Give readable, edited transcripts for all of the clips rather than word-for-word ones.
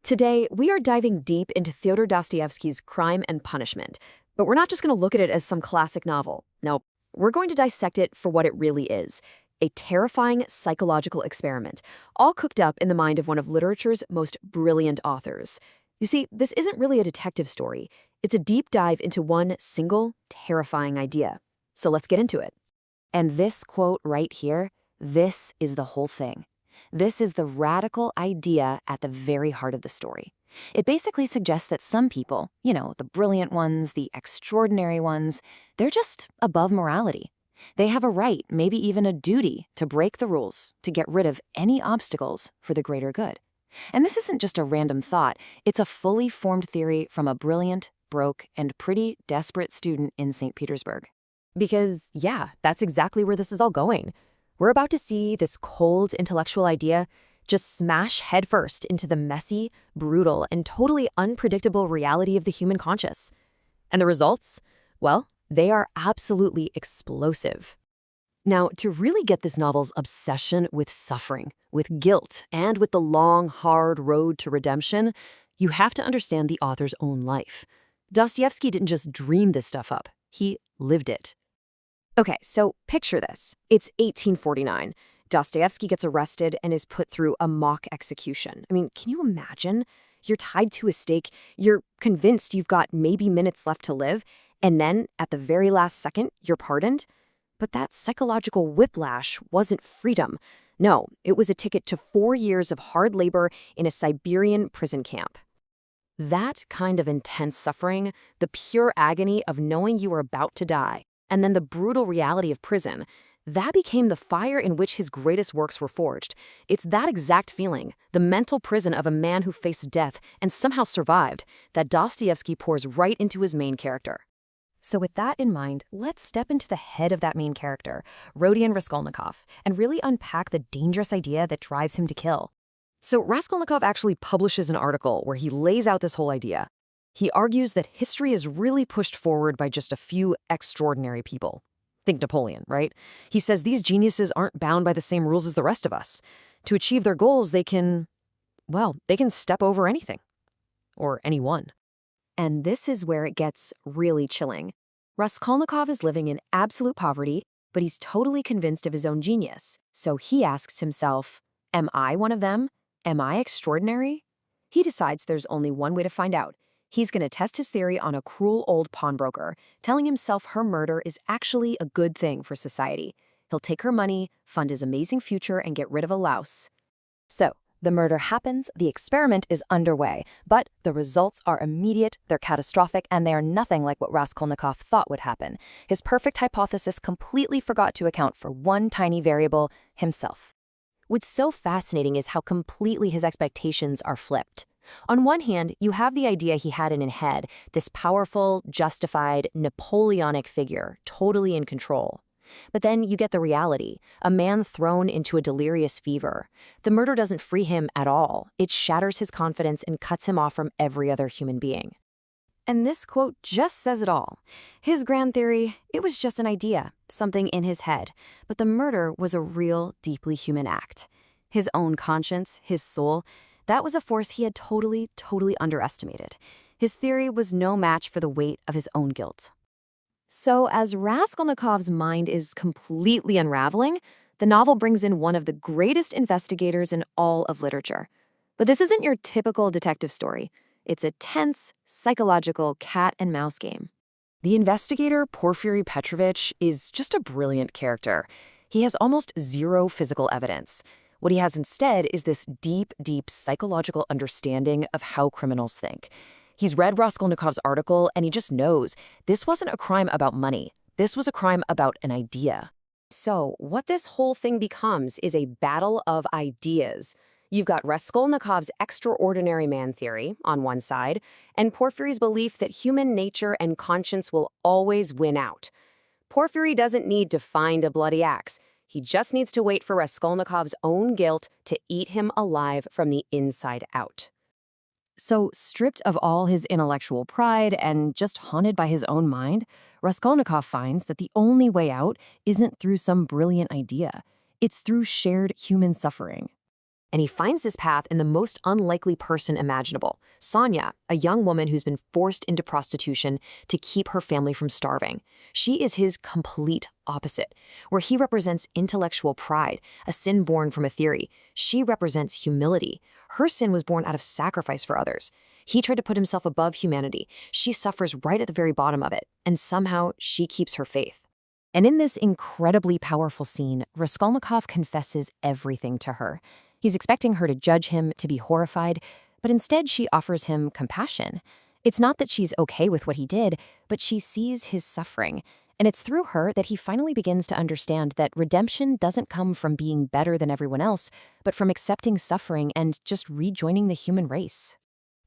Today, we are diving deep into Fyodor Dostoevsky's Crime and Punishment, but we're not just going to look at it as some classic novel. No, we're going to dissect it for what it really is, a terrifying psychological experiment, all cooked up in the mind of one of literature's most brilliant authors. You see, this isn't really a detective story. It's a deep dive into one single, terrifying idea. So let's get into it. And this quote right here, this is the whole thing. This is the radical idea at the very heart of the story. It basically suggests that some people, the brilliant ones, the extraordinary ones, they're just above morality. They have a right, maybe even a duty, to break the rules, to get rid of any obstacles for the greater good. And this isn't just a random thought, it's a fully formed theory from a brilliant, broke, and pretty desperate student in St. Petersburg. Because, yeah, that's exactly where this is all going. We're about to see this cold intellectual idea just smash headfirst into the messy, brutal, and totally unpredictable reality of the human conscious. And the results? Well, they are absolutely explosive. Now, to really get this novel's obsession with suffering, with guilt, and with the long, hard road to redemption, you have to understand the author's own life. Dostoevsky didn't just dream this stuff up, he lived it. Okay, so picture this. It's 1849. Dostoevsky gets arrested and is put through a mock execution. I mean, can you imagine? You're tied to a stake, you're convinced you've got maybe minutes left to live, and then, at the very last second, you're pardoned? But that psychological whiplash wasn't freedom. No, it was a ticket to 4 years of hard labor in a Siberian prison camp. That kind of intense suffering, the pure agony of knowing you were about to die, and then the brutal reality of prison, that became the fire in which his greatest works were forged. It's that exact feeling, the mental prison of a man who faced death and somehow survived, that Dostoevsky pours right into his main character. So with that in mind, let's step into the head of that main character, Rodion Raskolnikov, and really unpack the dangerous idea that drives him to kill. So Raskolnikov actually publishes an article where he lays out this whole idea. He argues that history is really pushed forward by just a few extraordinary people. Think Napoleon, right? He says these geniuses aren't bound by the same rules as the rest of us. To achieve their goals, they can step over anything. Or anyone. And this is where it gets really chilling. Raskolnikov is living in absolute poverty, but he's totally convinced of his own genius. So he asks himself, am I one of them? Am I extraordinary? He decides there's only one way to find out. He's going to test his theory on a cruel old pawnbroker, telling himself her murder is actually a good thing for society. He'll take her money, fund his amazing future, and get rid of a louse. So, the murder happens, the experiment is underway, but the results are immediate, they're catastrophic, and they are nothing like what Raskolnikov thought would happen. His perfect hypothesis completely forgot to account for one tiny variable, himself. What's so fascinating is how completely his expectations are flipped. On one hand, you have the idea he had in his head, this powerful, justified, Napoleonic figure, totally in control. But then you get the reality, a man thrown into a delirious fever. The murder doesn't free him at all. It shatters his confidence and cuts him off from every other human being. And this quote just says it all. His grand theory, it was just an idea, something in his head. But the murder was a real, deeply human act. His own conscience, his soul, that was a force he had totally underestimated. His theory was no match for the weight of his own guilt. So as Raskolnikov's mind is completely unraveling, the novel brings in one of the greatest investigators in all of literature. But this isn't your typical detective story. It's a tense, psychological cat and mouse game. The investigator, Porfiry Petrovich, is just a brilliant character. He has almost zero physical evidence. What he has instead is this deep psychological understanding of how criminals think. He's read Raskolnikov's article and he just knows this wasn't a crime about money. This was a crime about an idea. So what this whole thing becomes is a battle of ideas. You've got Raskolnikov's extraordinary man theory on one side, and Porfiry's belief that human nature and conscience will always win out. Porfiry doesn't need to find a bloody axe. He just needs to wait for Raskolnikov's own guilt to eat him alive from the inside out. So, stripped of all his intellectual pride and just haunted by his own mind, Raskolnikov finds that the only way out isn't through some brilliant idea. It's through shared human suffering. And he finds this path in the most unlikely person imaginable, Sonia, a young woman who's been forced into prostitution to keep her family from starving. She is his complete opposite. Where he represents intellectual pride, a sin born from a theory, she represents humility. Her sin was born out of sacrifice for others. He tried to put himself above humanity. She suffers right at the very bottom of it, and somehow she keeps her faith. And in this incredibly powerful scene, Raskolnikov confesses everything to her. He's expecting her to judge him, to be horrified, but instead she offers him compassion. It's not that she's okay with what he did, but she sees his suffering. And it's through her that he finally begins to understand that redemption doesn't come from being better than everyone else, but from accepting suffering and just rejoining the human race.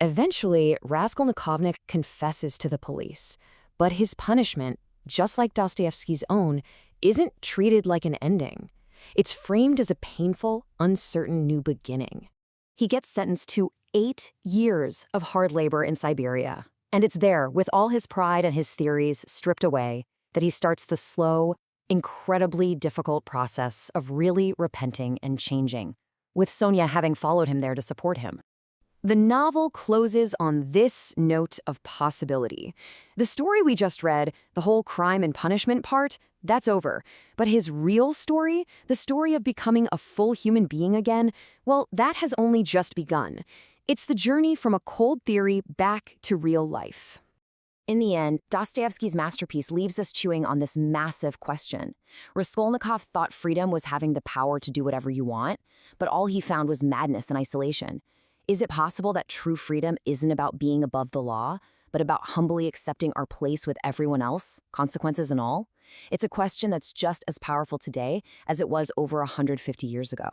Eventually, Raskolnikov confesses to the police, but his punishment, just like Dostoevsky's own, isn't treated like an ending. It's framed as a painful, uncertain new beginning. He gets sentenced to 8 years of hard labor in Siberia. And it's there, with all his pride and his theories stripped away, that he starts the slow, incredibly difficult process of really repenting and changing, with Sonia having followed him there to support him. The novel closes on this note of possibility. The story we just read, the whole crime and punishment part, that's over. But his real story, the story of becoming a full human being again, well, that has only just begun. It's the journey from a cold theory back to real life. In the end, Dostoevsky's masterpiece leaves us chewing on this massive question. Raskolnikov thought freedom was having the power to do whatever you want, but all he found was madness and isolation. Is it possible that true freedom isn't about being above the law, but about humbly accepting our place with everyone else, consequences and all? It's a question that's just as powerful today as it was over 150 years ago.